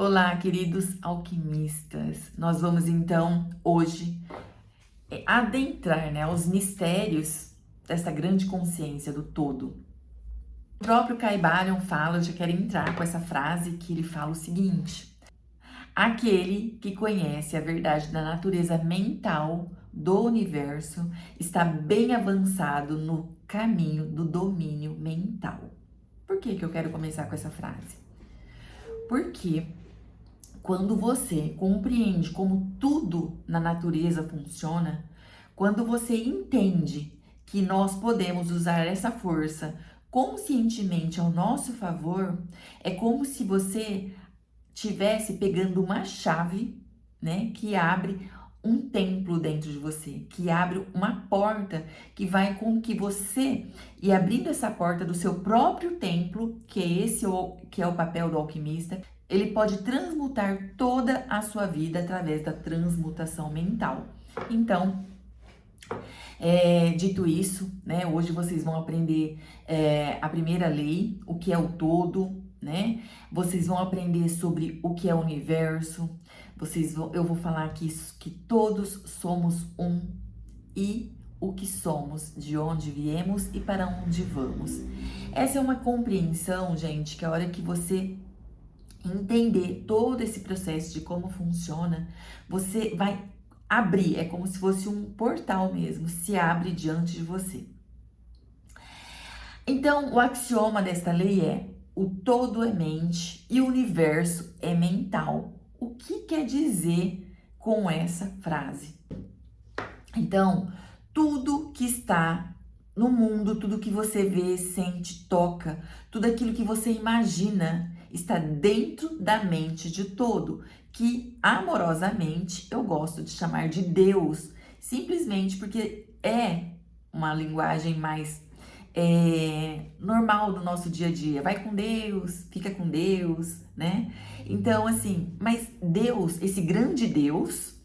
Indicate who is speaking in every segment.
Speaker 1: Olá, queridos alquimistas. Nós vamos então hoje adentrar, os mistérios dessa grande consciência do todo. O próprio Caibalion fala, eu já quero entrar com essa frase que ele fala o seguinte: aquele que conhece a verdade da natureza mental do universo está bem avançado no caminho do domínio mental. Por que eu quero começar com essa frase? Porque quando você compreende como tudo na natureza funciona, quando você entende que nós podemos usar essa força conscientemente ao nosso favor, é como se você tivesse pegando uma chave, que abre um templo dentro de você, que abre uma porta que vai com que você, e abrindo essa porta do seu próprio templo, que é esse que é o papel do alquimista, ele pode transmutar toda a sua vida através da transmutação mental. Então, dito isso, hoje vocês vão aprender a primeira lei, o que é o todo, Vocês vão aprender sobre o que é o universo. Eu vou falar aqui que todos somos um e o que somos, de onde viemos e para onde vamos. Essa é uma compreensão, gente, que a hora que você entender todo esse processo de como funciona, você vai abrir, é como se fosse um portal mesmo, se abre diante de você. Então, o axioma desta lei é: o todo é mente e o universo é mental. O que quer dizer com essa frase? Então, tudo que está no mundo, tudo que você vê, sente, toca, tudo aquilo que você imagina está dentro da mente de todo, que amorosamente eu gosto de chamar de Deus, simplesmente porque é uma linguagem mais normal do nosso dia a dia. Vai com Deus, fica com Deus, Então, assim, mas Deus, esse grande Deus,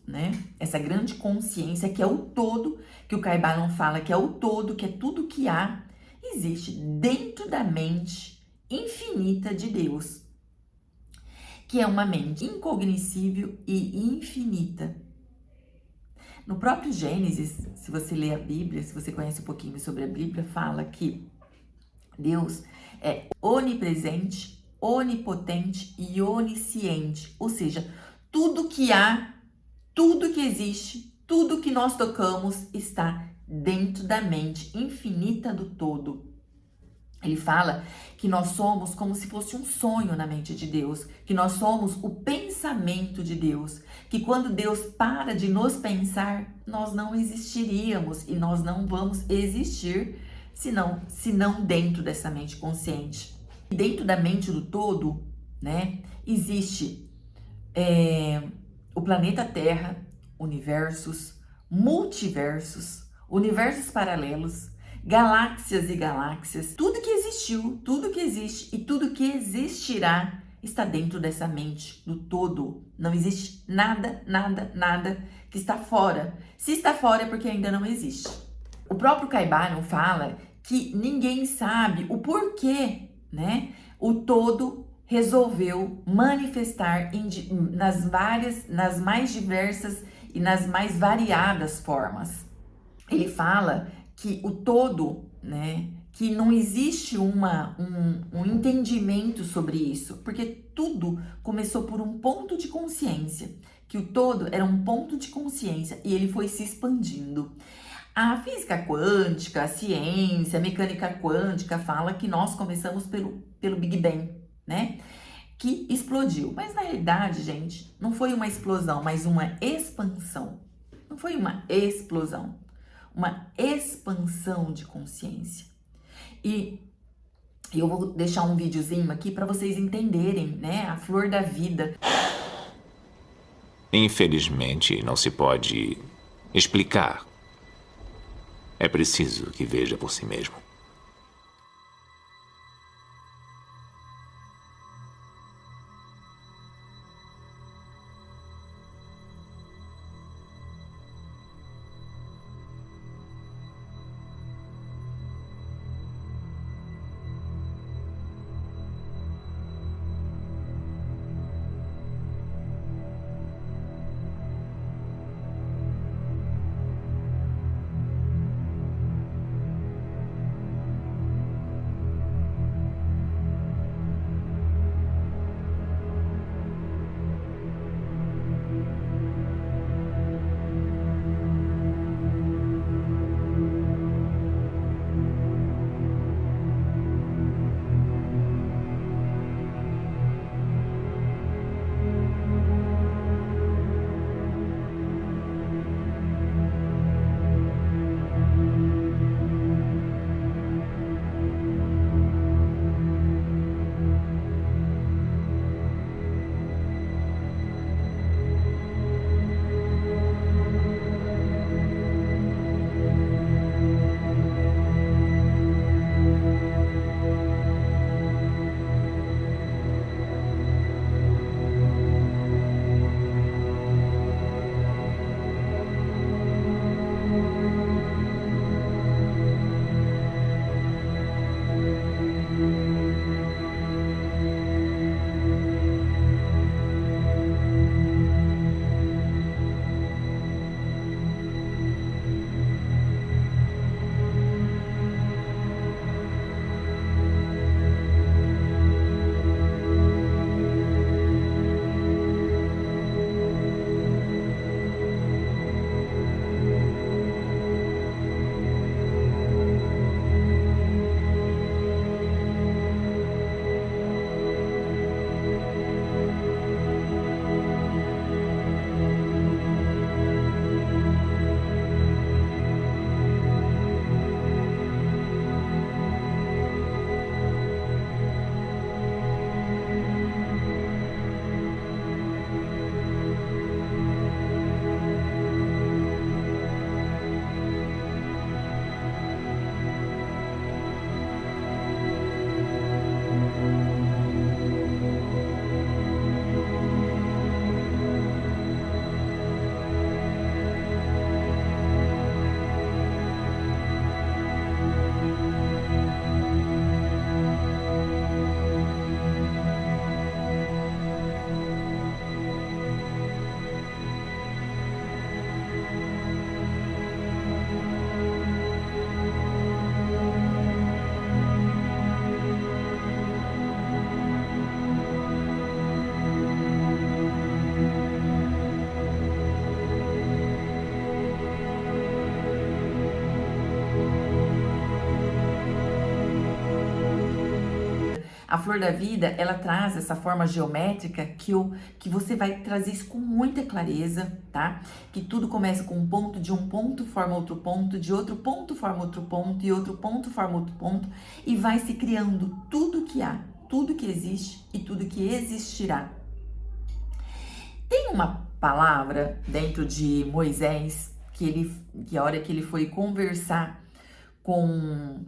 Speaker 1: essa grande consciência que é o todo, que o Caibalion fala que é o todo, que é tudo que há, existe dentro da mente infinita de Deus, que é uma mente incognoscível e infinita. No próprio Gênesis, se você lê a Bíblia, se você conhece um pouquinho sobre a Bíblia, fala que Deus é onipresente, onipotente e onisciente, ou seja, tudo que há, tudo que existe, tudo que nós tocamos está dentro da mente infinita do todo. Ele fala que nós somos como se fosse um sonho na mente de Deus, que nós somos o pensamento de Deus, que quando Deus para de nos pensar, nós não existiríamos e nós não vamos existir senão dentro dessa mente consciente. Dentro da mente do todo, existe o planeta Terra, universos, multiversos, universos paralelos, galáxias e galáxias, tudo que existiu, tudo que existe e tudo que existirá está dentro dessa mente do todo. Não existe nada, nada, nada que está fora. Se está fora é porque ainda não existe. O próprio Caibalion fala que ninguém sabe o porquê, o todo resolveu manifestar nas mais diversas e nas mais variadas formas. Ele fala que o todo, que não existe um entendimento sobre isso, porque tudo começou por um ponto de consciência, que o todo era um ponto de consciência e ele foi se expandindo. A física quântica, a ciência, a mecânica quântica fala que nós começamos pelo Big Bang, que explodiu. Mas na realidade, gente, não foi uma explosão, mas uma expansão. Não foi uma explosão, uma expansão de consciência. E eu vou deixar um videozinho aqui para vocês entenderem, a flor da vida.
Speaker 2: Infelizmente, não se pode explicar. É preciso que veja por si mesmo.
Speaker 1: A flor da vida, ela traz essa forma geométrica que você vai trazer isso com muita clareza, tá? Que tudo começa com um ponto, de um ponto forma outro ponto, de outro ponto forma outro ponto, e outro ponto forma outro ponto, e vai se criando tudo que há, tudo que existe e tudo que existirá. Tem uma palavra dentro de Moisés, que a hora que ele foi conversar com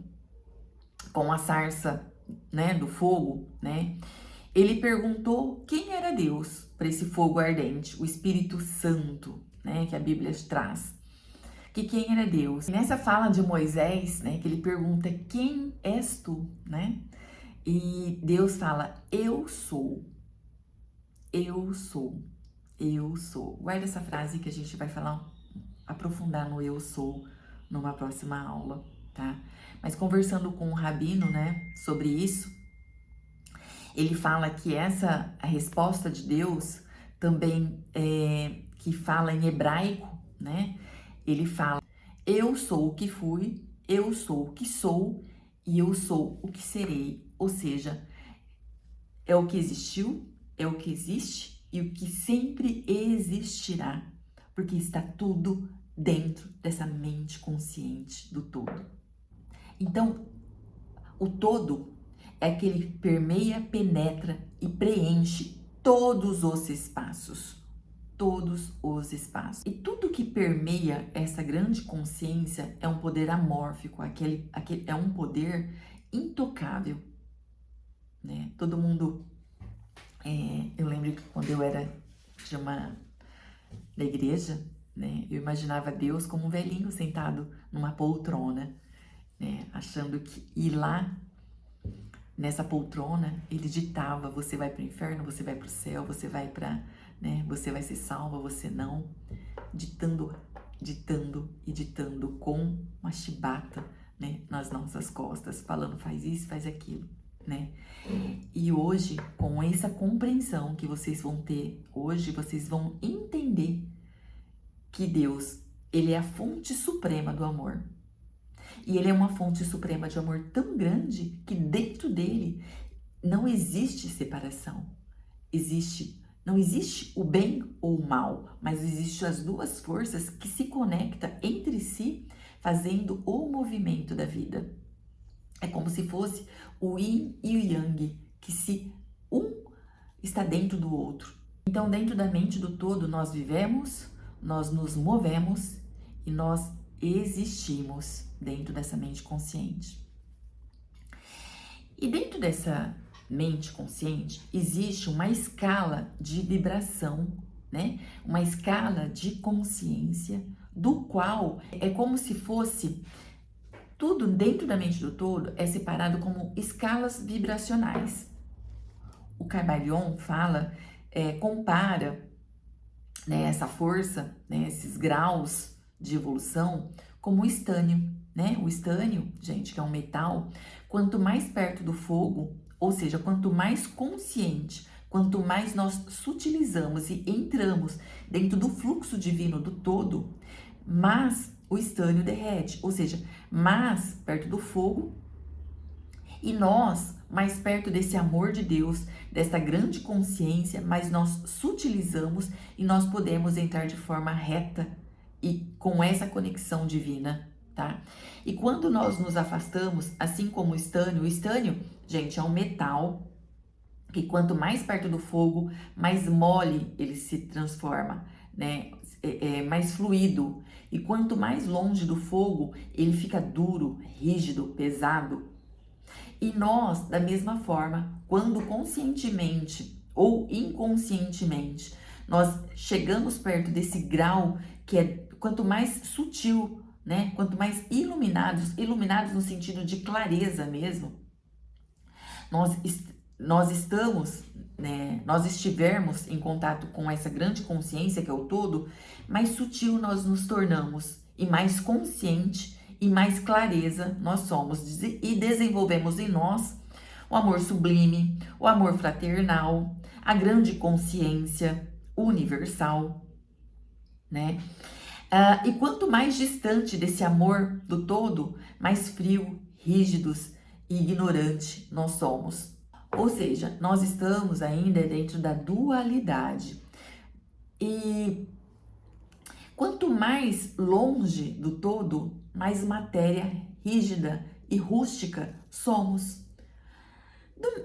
Speaker 1: a sarça, né, do fogo, né? Ele perguntou quem era Deus para esse fogo ardente, o Espírito Santo, né, que a Bíblia traz. Que quem era Deus? E nessa fala de Moisés, né, que ele pergunta quem és tu, né? E Deus fala: eu sou. Eu sou. Eu sou. Guarda essa frase que a gente vai falar, aprofundar no eu sou numa próxima aula, tá? Mas conversando com o rabino, né, sobre isso, ele fala que a resposta de Deus também que fala em hebraico, né? Ele fala: eu sou o que fui, eu sou o que sou e eu sou o que serei. Ou seja, é o que existiu, é o que existe e o que sempre existirá, porque está tudo dentro dessa mente consciente do todo. Então, o todo é aquele que permeia, penetra e preenche todos os espaços. Todos os espaços. E tudo que permeia essa grande consciência é um poder amórfico, é um poder intocável, né? Todo mundo, eu lembro que quando eu era da igreja, né, eu imaginava Deus como um velhinho sentado numa poltrona, né, achando que ir lá nessa poltrona ele ditava: você vai para o inferno, você vai para o céu, você vai para, né, você vai ser salva, você não, ditando e ditando com uma chibata, né, nas nossas costas, falando: faz isso, faz aquilo, né? E hoje, com essa compreensão que vocês vão ter hoje, vocês vão entender que Deus, ele é a fonte suprema do amor. E ele é uma fonte suprema de amor tão grande que dentro dele não existe separação. Não existe o bem ou o mal, mas existem as duas forças que se conectam entre si, fazendo o movimento da vida. É como se fosse o yin e o yang, que um está dentro do outro. Então, dentro da mente do todo, nós vivemos, nós nos movemos e nós existimos dentro dessa mente consciente. E dentro dessa mente consciente existe uma escala de vibração, né? Uma escala de consciência, do qual é como se fosse tudo dentro da mente do todo é separado como escalas vibracionais. O Kybalion fala, compara, né, essa força, né, esses graus de evolução como o estânio, né? O estânio, gente, que é um metal, quanto mais perto do fogo, ou seja, quanto mais consciente, quanto mais nós sutilizamos e entramos dentro do fluxo divino do todo, mais o estânio derrete, ou seja, mais perto do fogo, e nós, mais perto desse amor de Deus, dessa grande consciência, mais nós sutilizamos e nós podemos entrar de forma reta e com essa conexão divina, tá? E quando nós nos afastamos, assim como o estânio, gente, é um metal que quanto mais perto do fogo, mais mole ele se transforma, né? Mais fluido. E quanto mais longe do fogo, ele fica duro, rígido, pesado. E nós, da mesma forma, quando conscientemente ou inconscientemente, nós chegamos perto desse grau que é quanto mais sutil, né? Quanto mais iluminados no sentido de clareza mesmo, nós estamos, né, nós estivermos em contato com essa grande consciência que é o todo, mais sutil nós nos tornamos e mais consciente e mais clareza nós somos e desenvolvemos em nós o amor sublime, o amor fraternal, a grande consciência universal, né? E quanto mais distante desse amor do todo, mais frio, rígidos e ignorante nós somos. Ou seja, nós estamos ainda dentro da dualidade. E quanto mais longe do todo, mais matéria rígida e rústica somos.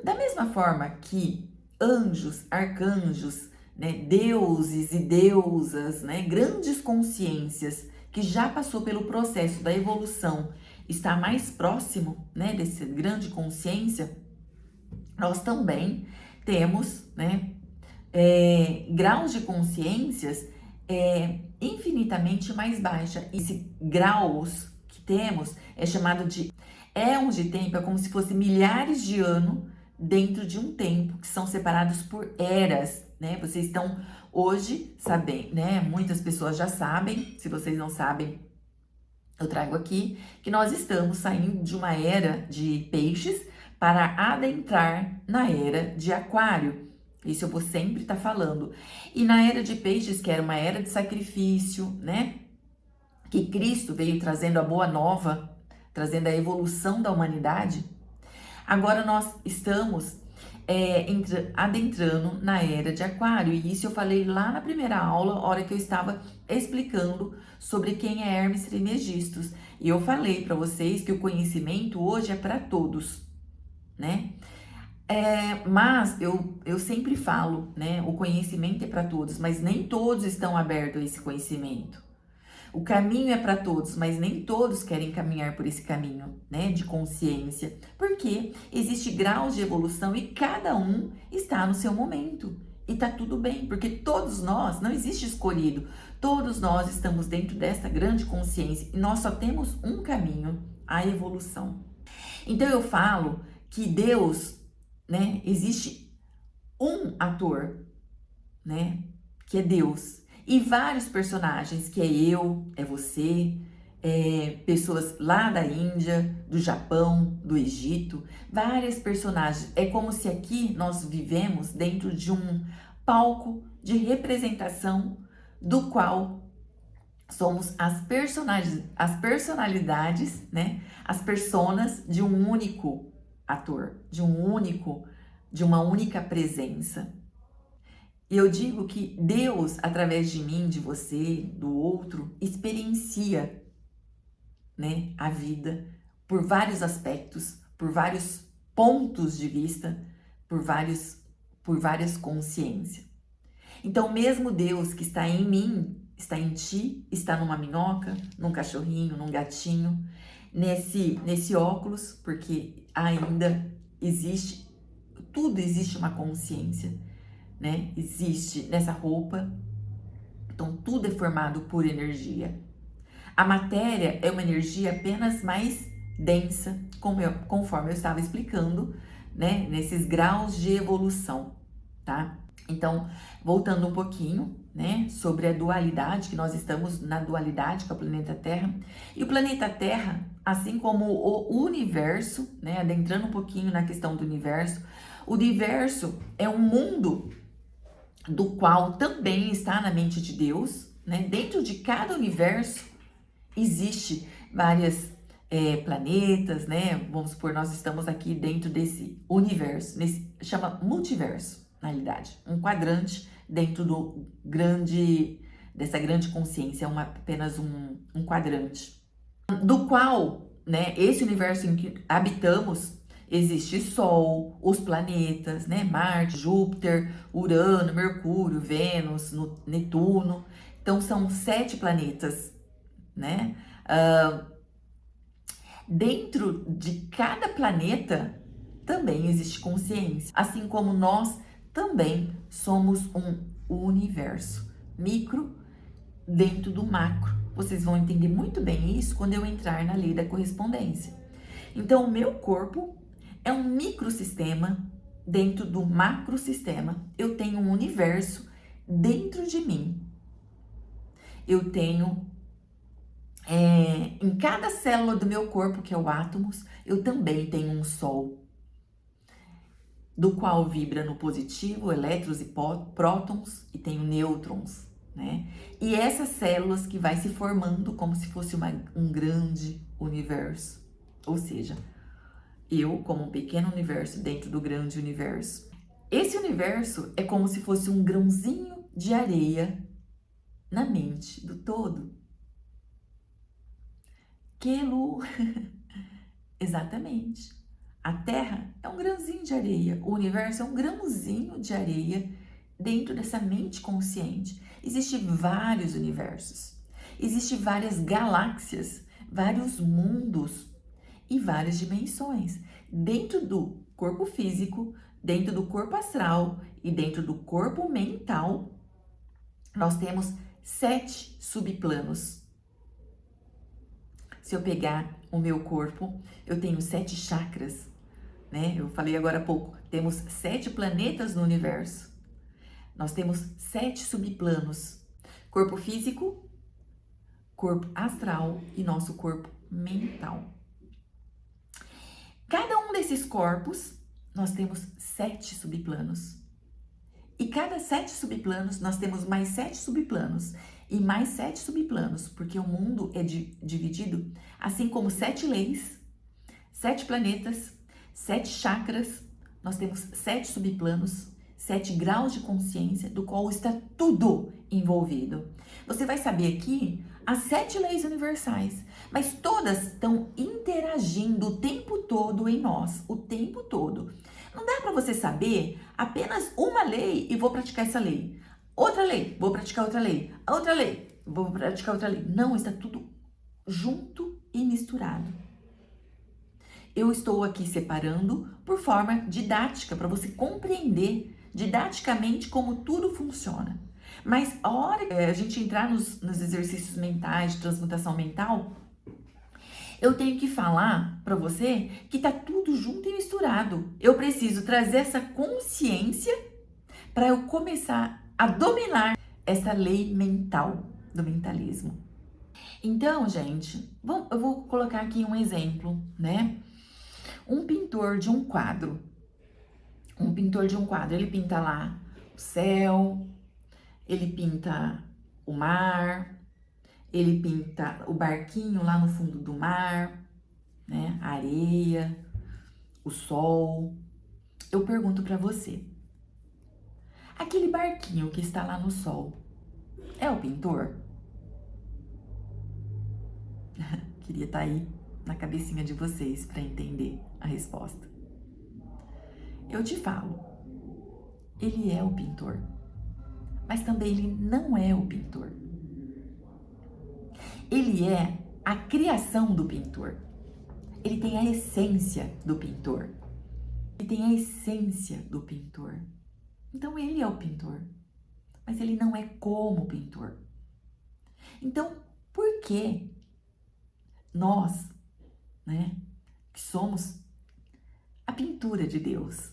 Speaker 1: Da mesma forma que anjos, arcanjos, né, deuses e deusas, né, grandes consciências que já passou pelo processo da evolução, está mais próximo, né, dessa grande consciência, nós também temos, né, graus de consciências infinitamente mais baixa. Esse graus que temos é chamado de éons de tempo, é como se fosse milhares de anos dentro de um tempo, que são separados por eras, né? Vocês estão hoje sabendo, né? Muitas pessoas já sabem, se vocês não sabem, eu trago aqui, que nós estamos saindo de uma era de peixes para adentrar na era de aquário. Isso eu vou sempre estar falando. E na era de peixes, que era uma era de sacrifício, né? Que Cristo veio trazendo a boa nova, trazendo a evolução da humanidade. Agora nós estamos adentrando na era de aquário. E isso eu falei lá na primeira aula, hora que eu estava explicando sobre quem é Hermes Trismegistus. E eu falei para vocês que o conhecimento hoje é para todos, né? Mas eu sempre falo, né? O conhecimento é para todos, mas nem todos estão abertos a esse conhecimento. O caminho é para todos, mas nem todos querem caminhar por esse caminho, né, de consciência, porque existe graus de evolução e cada um está no seu momento. E tá tudo bem, porque todos nós, não existe escolhido, todos nós estamos dentro dessa grande consciência e nós só temos um caminho, a evolução. Então eu falo que Deus, né, existe um ator, né, que é Deus. E vários personagens, que é eu, é você, pessoas lá da Índia, do Japão, do Egito, várias personagens. É como se aqui nós vivemos dentro de um palco de representação do qual somos as personalidades, né? As personas de um único ator, de uma única presença. E eu digo que Deus, através de mim, de você, do outro, experiencia, né, a vida por vários aspectos, por vários pontos de vista, por várias consciências. Então, mesmo Deus que está em mim, está em ti, está numa minhoca, num cachorrinho, num gatinho, nesse óculos, porque ainda existe, tudo existe uma consciência, né? Existe nessa roupa. Então tudo é formado por energia. A matéria é uma energia apenas mais densa, conforme eu estava explicando, né? Nesses graus de evolução, tá? Então, voltando um pouquinho, né? Sobre a dualidade, que nós estamos na dualidade com o planeta Terra. E o planeta Terra, assim como o universo, né? Adentrando um pouquinho na questão do universo, o universo é um mundo do qual também está na mente de Deus, né? Dentro de cada universo existe várias planetas, né? Vamos supor, nós estamos aqui dentro desse universo, chama multiverso, na realidade, um quadrante dentro dessa grande consciência, apenas um quadrante, do qual, né? Esse universo em que habitamos. Existe Sol, os planetas, né? Marte, Júpiter, Urano, Mercúrio, Vênus, Netuno. Então, são 7 planetas, né? Dentro de cada planeta também existe consciência. Assim como nós também somos um universo micro dentro do macro. Vocês vão entender muito bem isso quando eu entrar na lei da correspondência. Então, o meu corpo é um microsistema dentro do macrosistema. Eu tenho um universo dentro de mim. Eu tenho, em cada célula do meu corpo, que é o átomos, eu também tenho um sol, do qual vibra no positivo, elétrons e prótons, e tenho nêutrons, né? E essas células que vai se formando como se fosse um grande universo. Ou seja, Eu, como um pequeno universo dentro do grande universo. Esse universo é como se fosse um grãozinho de areia na mente do todo. Que, Lu? Exatamente. A Terra é um grãozinho de areia, o universo é um grãozinho de areia dentro dessa mente consciente. Existem vários universos, existem várias galáxias, vários mundos e várias dimensões. Dentro do corpo físico, dentro do corpo astral e dentro do corpo mental, nós temos 7 subplanos. Se eu pegar o meu corpo, eu tenho 7 chakras, né? Eu falei agora há pouco, temos 7 planetas no universo. Nós temos 7 subplanos: corpo físico, corpo astral e nosso corpo mental. Cada um desses corpos, nós temos 7 subplanos. E cada 7 subplanos, nós temos mais 7 subplanos. E mais 7 subplanos, porque o mundo é dividido, assim como 7 leis, 7 planetas, 7 chakras, nós temos 7 subplanos, 7 graus de consciência, do qual está tudo envolvido. Você vai saber aqui as 7 leis universais, mas todas estão interagindo o tempo todo em nós, o tempo todo. Não dá para você saber apenas uma lei e vou praticar essa lei. Outra lei, vou praticar outra lei. Outra lei, vou praticar outra lei. Não, está tudo junto e misturado. Eu estou aqui separando por forma didática, para você compreender didaticamente como tudo funciona. Mas a hora que a gente entrar nos exercícios mentais, de transmutação mental, eu tenho que falar para você que tá tudo junto e misturado. Eu preciso trazer essa consciência para eu começar a dominar essa lei mental do mentalismo. Então, gente, eu vou colocar aqui um exemplo, né? Um pintor de um quadro. Ele pinta lá o céu, ele pinta o mar, ele pinta o barquinho lá no fundo do mar, né? A areia, o sol. Eu pergunto para você, aquele barquinho que está lá no sol, é o pintor? Queria estar aí na cabecinha de vocês para entender a resposta. Eu te falo, ele é o pintor, mas também ele não é o pintor. Ele é a criação do pintor. Ele tem a essência do pintor. Ele tem a essência do pintor. Então ele é o pintor, mas ele não é como pintor. Então, por que nós, né, que somos a pintura de Deus,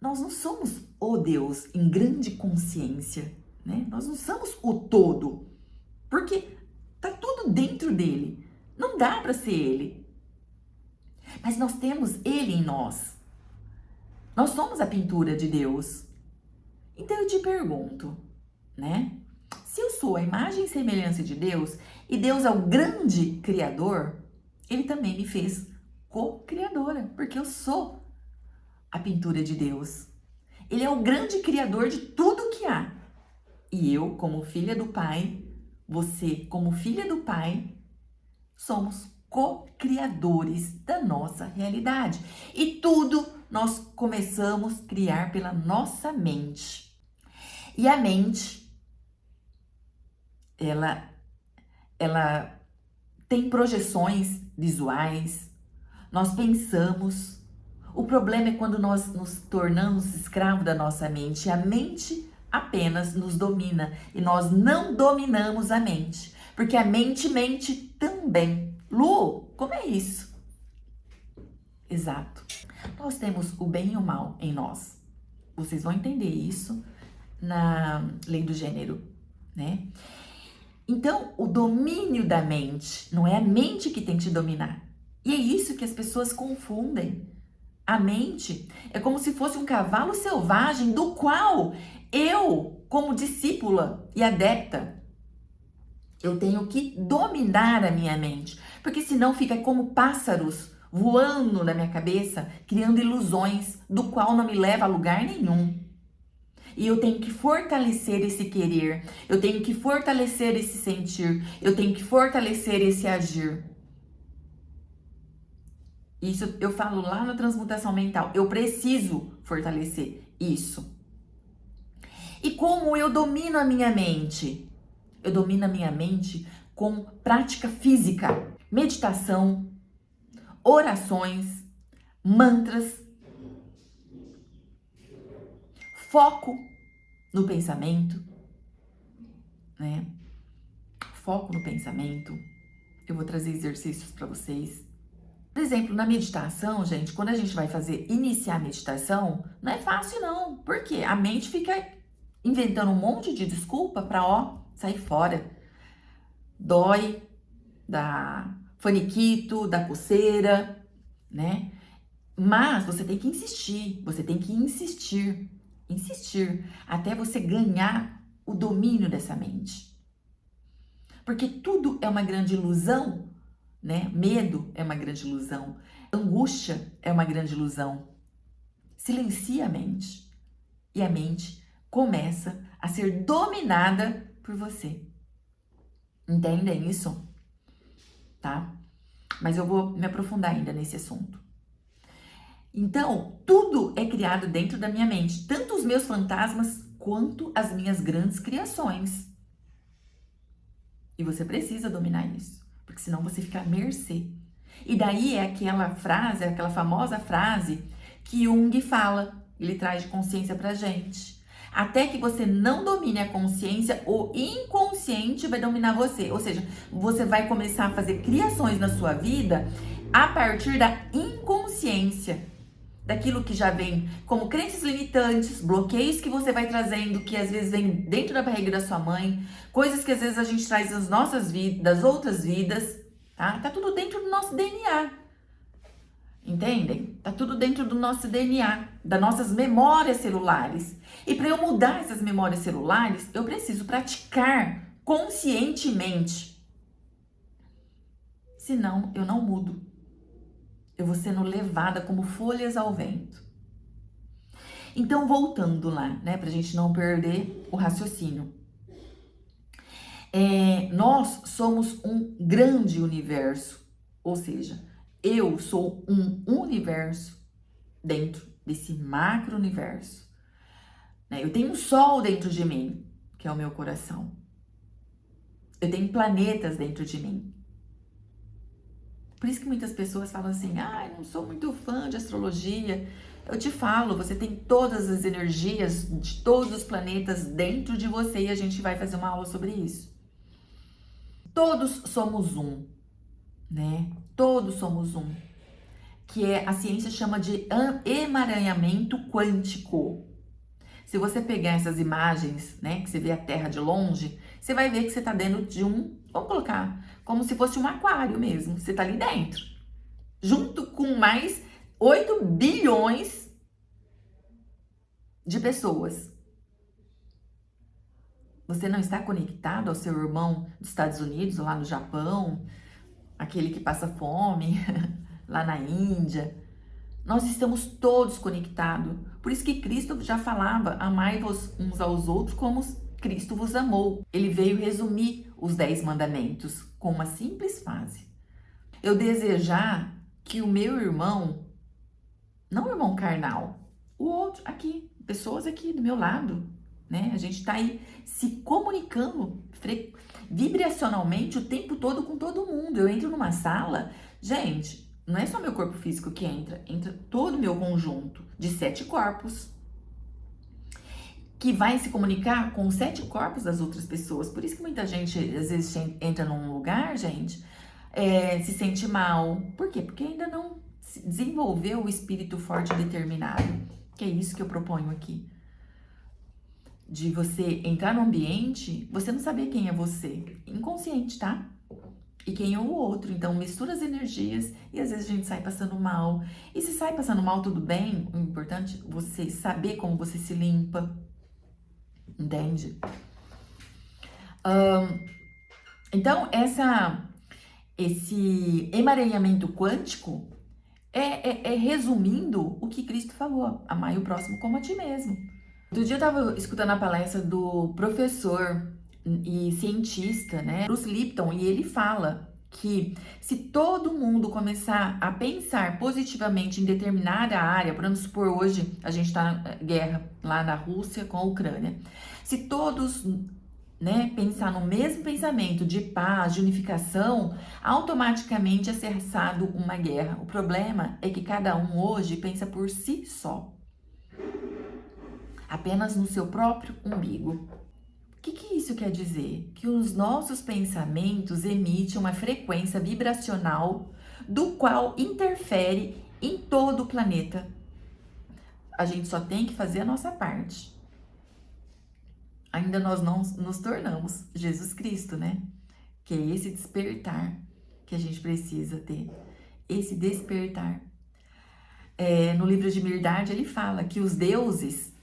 Speaker 1: nós não somos o Deus em grande consciência, né? Nós não somos o todo, porque tá tudo dentro dele. Não dá para ser ele. Mas nós temos ele em nós. Nós somos a pintura de Deus. Então eu te pergunto, né? Se eu sou a imagem e semelhança de Deus, e Deus é o grande criador, ele também me fez co-criadora, porque eu sou a pintura de Deus. Ele é o grande criador de tudo que há. E eu, como filha do Pai, você, como filha do Pai, somos co-criadores da nossa realidade. E tudo nós começamos a criar pela nossa mente. E a mente, ela tem projeções visuais, nós pensamos. O problema é quando nós nos tornamos escravos da nossa mente. A mente apenas nos domina e nós não dominamos a mente, porque a mente mente também. Lu, como é isso? Exato. Nós temos o bem e o mal em nós. Vocês vão entender isso na lei do gênero, né? Então, o domínio da mente, não é a mente que tem que te dominar. E é isso que as pessoas confundem. A mente é como se fosse um cavalo selvagem do qual eu, como discípula e adepta, eu tenho que dominar a minha mente, porque senão fica como pássaros voando na minha cabeça, criando ilusões, do qual não me leva a lugar nenhum. E eu tenho que fortalecer esse querer, eu tenho que fortalecer esse sentir, eu tenho que fortalecer esse agir. Isso eu falo lá na transmutação mental. Eu preciso fortalecer isso. E como eu domino a minha mente? Eu domino a minha mente com prática física, meditação, orações, mantras, foco no pensamento, né? Foco no pensamento. Eu vou trazer exercícios para vocês. Por exemplo, na meditação, gente, quando a gente vai iniciar a meditação, não é fácil não. Por quê? A mente fica inventando um monte de desculpa para, sair fora. Dói, dá faniquito, dá coceira, né? Mas você tem que insistir, insistir, até você ganhar o domínio dessa mente. Porque tudo é uma grande ilusão, né? Medo é uma grande ilusão, angústia é uma grande ilusão. Silencia a mente e a mente começa a ser dominada por você. Entendem isso? Tá? Mas eu vou me aprofundar ainda nesse assunto. Então, tudo é criado dentro da minha mente, tanto os meus fantasmas quanto as minhas grandes criações. E você precisa dominar isso, porque senão você fica à mercê. E daí é aquela frase, aquela famosa frase que Jung fala, ele traz de consciência pra gente. Até que você não domine a consciência, o inconsciente vai dominar você. Ou seja, você vai começar a fazer criações na sua vida a partir da inconsciência. Daquilo que já vem como crenças limitantes, bloqueios que você vai trazendo, que às vezes vem dentro da barriga da sua mãe, coisas que às vezes a gente traz das nossas vidas, das outras vidas, tá? Tá tudo dentro do nosso DNA. Entendem? Tá tudo dentro do nosso DNA, das nossas memórias celulares. E para eu mudar essas memórias celulares, eu preciso praticar conscientemente. Senão, eu não mudo. Eu vou sendo levada como folhas ao vento. Então, voltando lá, né, pra gente não perder o raciocínio. Nós somos um grande universo, ou seja, eu sou um universo dentro desse macro-universo. Né? Eu tenho um sol dentro de mim, que é o meu coração. Eu tenho planetas dentro de mim. Por isso que muitas pessoas falam assim, eu não sou muito fã de astrologia. Eu te falo, você tem todas as energias de todos os planetas dentro de você e a gente vai fazer uma aula sobre isso. Todos somos um, né? Todos somos um. Que a ciência chama de emaranhamento quântico. Se você pegar essas imagens, né, que você vê a Terra de longe, você vai ver que você está dentro de vamos colocar, como se fosse um aquário mesmo. Você está ali dentro, junto com mais 8 bilhões de pessoas. Você não está conectado ao seu irmão dos Estados Unidos, lá no Japão, aquele que passa fome, lá na Índia. Nós estamos todos conectados. Por isso que Cristo já falava, amai-vos uns aos outros como Cristo vos amou. Ele veio resumir os 10 mandamentos com uma simples frase. Eu desejar que o meu irmão, não o irmão carnal, o outro aqui, pessoas aqui do meu lado, né? A gente está aí se comunicando vibracionalmente o tempo todo com todo mundo. Eu entro numa sala, gente, não é só meu corpo físico que entra todo o meu conjunto de 7 corpos, que vai se comunicar com os 7 corpos das outras pessoas. Por isso que muita gente, às vezes, entra num lugar, gente, se sente mal. Por quê? Porque ainda não desenvolveu o espírito forte e determinado. Que é isso que eu proponho aqui. De você entrar no ambiente, você não saber quem é você. Inconsciente, tá? E quem é o outro. Então, mistura as energias e às vezes a gente sai passando mal. E se sai passando mal, tudo bem. O importante é você saber como você se limpa. Entende? Então, esse emaranhamento quântico É resumindo o que Cristo falou: amai o próximo como a ti mesmo. Outro dia eu estava escutando a palestra do professor e cientista, né, Bruce Lipton, e ele fala que se todo mundo começar a pensar positivamente em determinada área, vamos supor, hoje a gente está na guerra lá na Rússia com a Ucrânia, se todos, né, pensar no mesmo pensamento de paz, de unificação, automaticamente é cessado uma guerra. O problema é que cada um hoje pensa por si só, apenas no seu próprio umbigo. O que isso quer dizer? Que os nossos pensamentos emitem uma frequência vibracional do qual interfere em todo o planeta. A gente só tem que fazer a nossa parte. Ainda nós não nos tornamos Jesus Cristo, né? Que é esse despertar que a gente precisa ter. Esse despertar. No livro de Mirdad, ele fala que os deuses,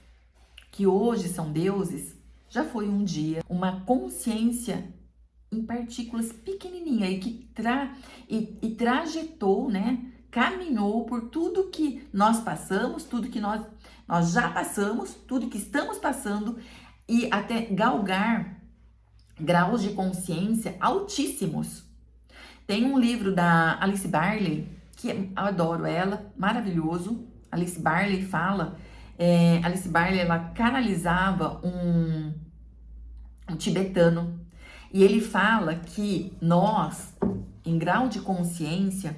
Speaker 1: que hoje são deuses, já foi um dia uma consciência em partículas pequenininha e que trajetou, né? Caminhou por tudo que nós passamos, tudo que nós já passamos, tudo que estamos passando e até galgar graus de consciência altíssimos. Tem um livro da Alice Barley, que eu adoro ela, maravilhoso. Alice Barley fala, Alice Barley, ela canalizava um tibetano, e ele fala que nós, em grau de consciência,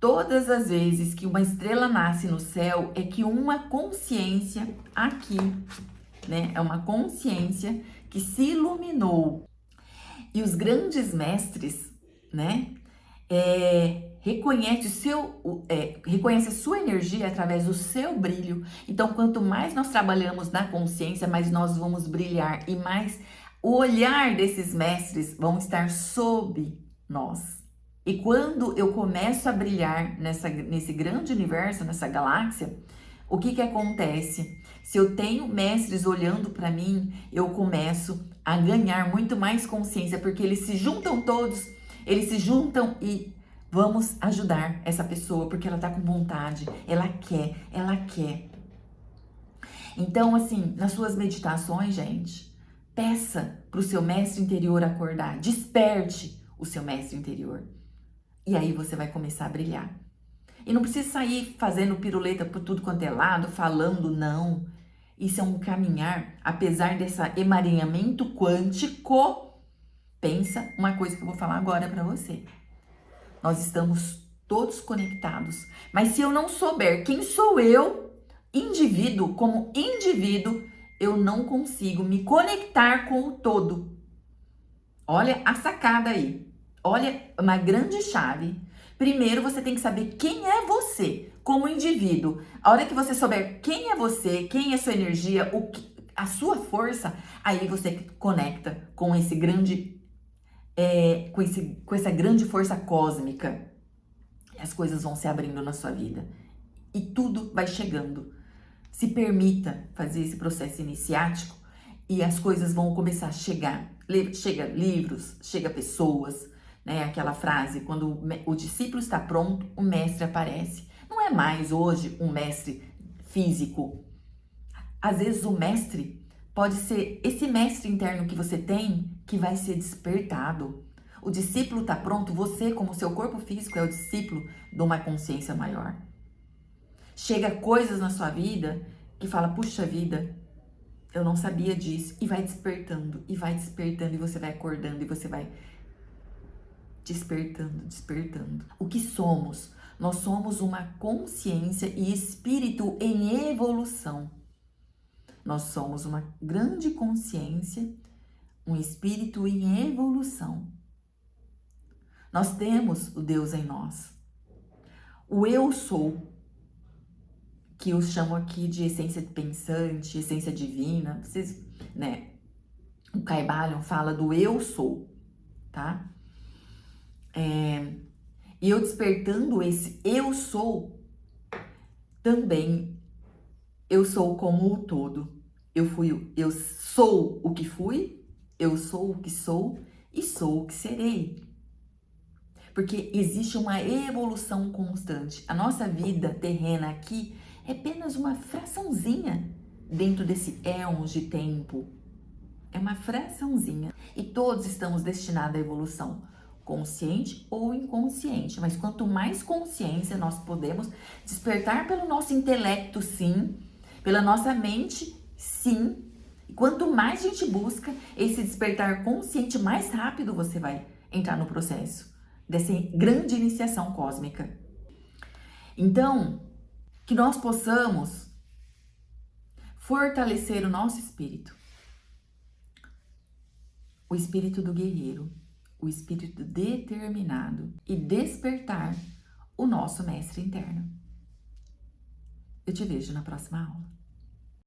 Speaker 1: todas as vezes que uma estrela nasce no céu, é que uma consciência aqui, né, é uma consciência que se iluminou. E os grandes mestres, né, reconhece a sua energia através do seu brilho. Então, quanto mais nós trabalhamos na consciência, mais nós vamos brilhar e mais o olhar desses mestres vão estar sob nós. E quando eu começo a brilhar nesse grande universo, nessa galáxia, o que acontece? Se eu tenho mestres olhando para mim, eu começo a ganhar muito mais consciência, porque eles se juntam todos, eles se juntam e vamos ajudar essa pessoa, porque ela tá com vontade, ela quer. Então, assim, nas suas meditações, gente, peça para o seu mestre interior acordar, desperte o seu mestre interior. E aí você vai começar a brilhar. E não precisa sair fazendo piruleta por tudo quanto é lado, falando não. Isso é um caminhar, apesar desse emaranhamento quântico. Pensa uma coisa que eu vou falar agora para você. Nós estamos todos conectados. Mas se eu não souber quem sou eu, indivíduo, como indivíduo, eu não consigo me conectar com o todo. Olha a sacada aí. Olha, uma grande chave. Primeiro, você tem que saber quem é você como indivíduo. A hora que você souber quem é você, quem é sua energia, a sua força, aí você conecta com esse grande, com essa grande força cósmica. E as coisas vão se abrindo na sua vida. E tudo vai chegando. Se permita fazer esse processo iniciático e as coisas vão começar a chegar. Chega livros, chega pessoas, né? Aquela frase, quando o discípulo está pronto, o mestre aparece. Não é mais hoje um mestre físico. Às vezes o mestre pode ser esse mestre interno que você tem que vai ser despertado. O discípulo está pronto, você como seu corpo físico é o discípulo de uma consciência maior. Chega coisas na sua vida que fala, puxa vida, eu não sabia disso. E vai despertando, e você vai acordando, e você vai despertando. O que somos? Nós somos uma consciência e espírito em evolução. Nós somos uma grande consciência, um espírito em evolução. Nós temos o Deus em nós. O eu sou, que eu chamo aqui de essência pensante, essência divina, vocês, né? O Kybalion fala do eu sou, tá? E eu despertando esse eu sou, também eu sou como o todo. Eu sou o que fui, eu sou o que sou e sou o que serei. porque existe uma evolução constante. A nossa vida terrena aqui é apenas uma fraçãozinha dentro desse éons de tempo. É uma fraçãozinha. E todos estamos destinados à evolução, consciente ou inconsciente. Mas quanto mais consciência nós podemos despertar pelo nosso intelecto, sim, pela nossa mente, sim. E quanto mais a gente busca esse despertar consciente, mais rápido você vai entrar no processo dessa grande iniciação cósmica. Então, que nós possamos fortalecer o nosso espírito. O espírito do guerreiro, o espírito determinado e despertar o nosso mestre interno. Eu te vejo na próxima aula.